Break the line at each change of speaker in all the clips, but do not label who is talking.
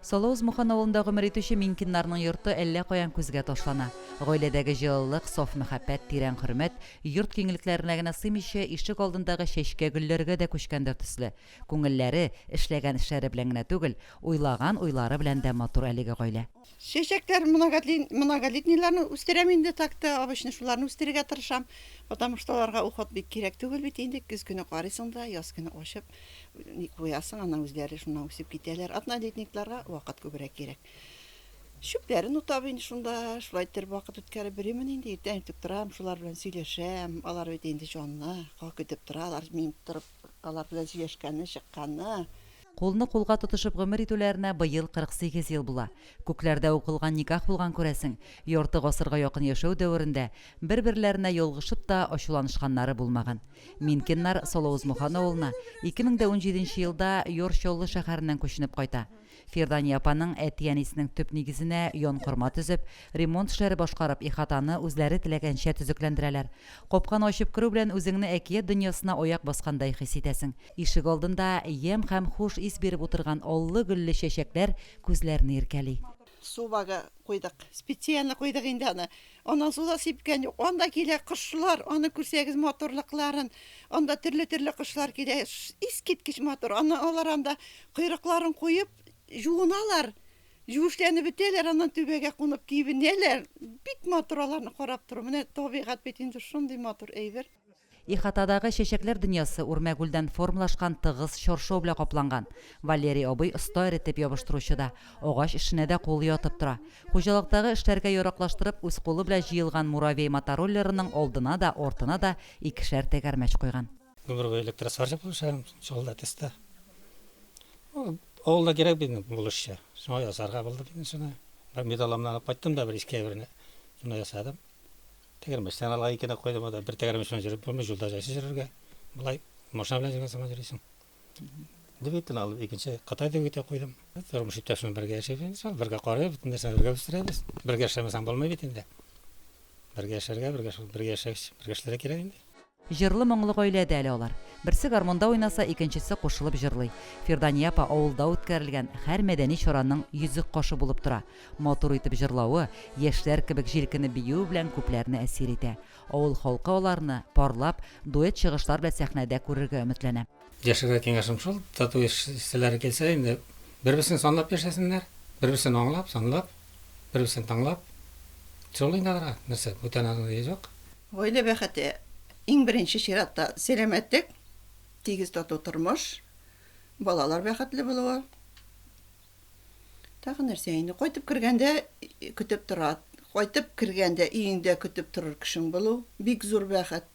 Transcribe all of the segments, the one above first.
Солоуз Мухан ауылында ғұмыр етуші Минкиннарның йорты әллә қоян күзгә ташлана. Ғойләдәге җылылык, соф мәхәббәт, тирән хөрмәт, йорт киңлекләренә генә сыймыйча ишек алдындагы чәчкә гөлләргә дә күчкәндер төсле. Күңелләре эшләгән эшләре белән генә түгел, уйлаган уйлары белән дә матур әлеге гаилә.
Чәчәкләр многолетнийларны үстерәм инде такта, обычно шуларны үстерергә тырышам, потому что аларга уход бик кирәк түгел бит инде, көз көне карыйсың да, яз көне ашып, куясың, аннан үзләре шуннан үсеп китәләр. Однолетникларга вакыт күбрәк кирәк. Шүпләрен утап инде шунда, шулай итеп вакыт үткәреп беремен инде, иртән үтеп торам, шулар белән сөйләшәм, алар бит инде җанны, көтеп торалар, мин торып, алар белән сөйләшкәнне, чыкканны.
Кулны кулга тотышып гомер итүләренә быел 48 ел була. Күкләрдә укылган никах булган күрәсең. Ярты гасырга якын яшәү дәверендә бер-берләренә ялгышып та ачуланышканнары булмаган. Минкиннар Солоуз Мухан авылына 2017 елда Йорчоллы шәһәреннән күченеп кайта. Фирдания апаның әти-әнисенең төп нигезенә янкорма төзеп, ремонт эшләре башкарып, ихатаны үзләре теләгәнчә төзекләндерәләр. Капканы ачып керү белән үзеңне әкият дөньясына аяк баскандай хис итәсең. Ишек алдында ям һәм хуш ис биреп утырган аллы-гөлле чәчәкләр күзләрне иркәли.
Субага куйдык, специально куйдык инде аны. Аннан суда сипкән юк. Анда килә кошлар, аны күрсәгез моторлыкларын. Анда төрле кошлар килә, искиткеч мотор. Аннан алар анда койрыкларын куеп, жуыналар. Жуышләнеп бетәләр, аннан түбәгә кунып кибенәләр. Бик мотор аларны карап тору. Менә табигать бит инде шундый мотор әйбер.
Ихатадагы чәчәкләр дөньясы үрмәгүлдән формалашкан тыгыз чоршау белән капланган. Валерий абый оста эретеп ябыштыручы да, агач эшенә дә кулы ятып тора. Хуҗалыктагы эшләргә яраклаштырып, үз кулы белән җыелган муравей мотороллерының алдына да, ортына да икешәр тәгәрмәч куйган.
Гомер электросварщик булышам, шулда теста. Авылда кирәк бит булышчы. Шуңа ясарга булды бит шуны. Бер металламны алып кайттым да бер искә берне. Шуны ясадым. Тәгәрмәчтән алга икене койдым, да бер тәгәрмәчтән җөреп булмый, юлда җайсыз җөрергә. Булай машина белән җигән сама җөрисең. Дибеттен алып икенче Кытайда үтә койдым. Тормыш иптәшем бергә яшәйбез, бергә карыйбыз, бөтен нәрсәне бергә үстерәбез. Бергә эшләмәсәң булмый бит инде. Бергә яшәргә, бергә эшләргә кирәк инде.
Җырлы моңлы гаиләдә әле алар. Берсе гармонда уйнаса, икенчесе кушылып җырлый. Фирдания апа авылда үткәрелгән һәр мәдәни чараның йөзек кашы булып тора. Матур итеп җырлавы, яшьләр кебек җилкене бию белән күпләрне әсир итә. Авыл халкы аларны парлап, дуэт чыгышлар белән сәхнәдә күрергә өметләнә.
Яшәргә киңәшем шул, тату эшләре килсә инде бер-берсен санлап яшәсеннәр, бер-берсен аңлап, санлап, бер-берсен таңлап. Шул инде аларга нәрсә, бүтән аны юк.
Гаилә бәхете иң беренче чиратта сәламәтлек, тигез тату тормыш, балалар бәхетле булуы. Тагы нәрсә инде кайтып кергәндә көтеп тора. Кайтып кергәндә өеңдә көтеп торыр кешең булу бик зур бәхет.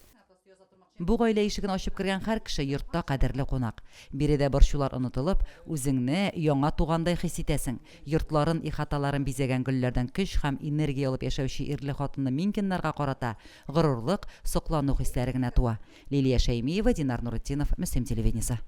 Бу гаилә ишеген ачып кергән һәр кеше йортта кадерле кунак. Биредә борчулар онытылып, үзеңне яңа тугандай хис итәсең. Йортларын, ихаталарын бизәгән гөлләрдән көч һәм энергия алып яшәүче ирле хатынны Минкиннарга карата горурлык, соклану хисләре генә туа. Лилия Шәймиева, Динар Нурытдинов, Мөслим телевидениесе.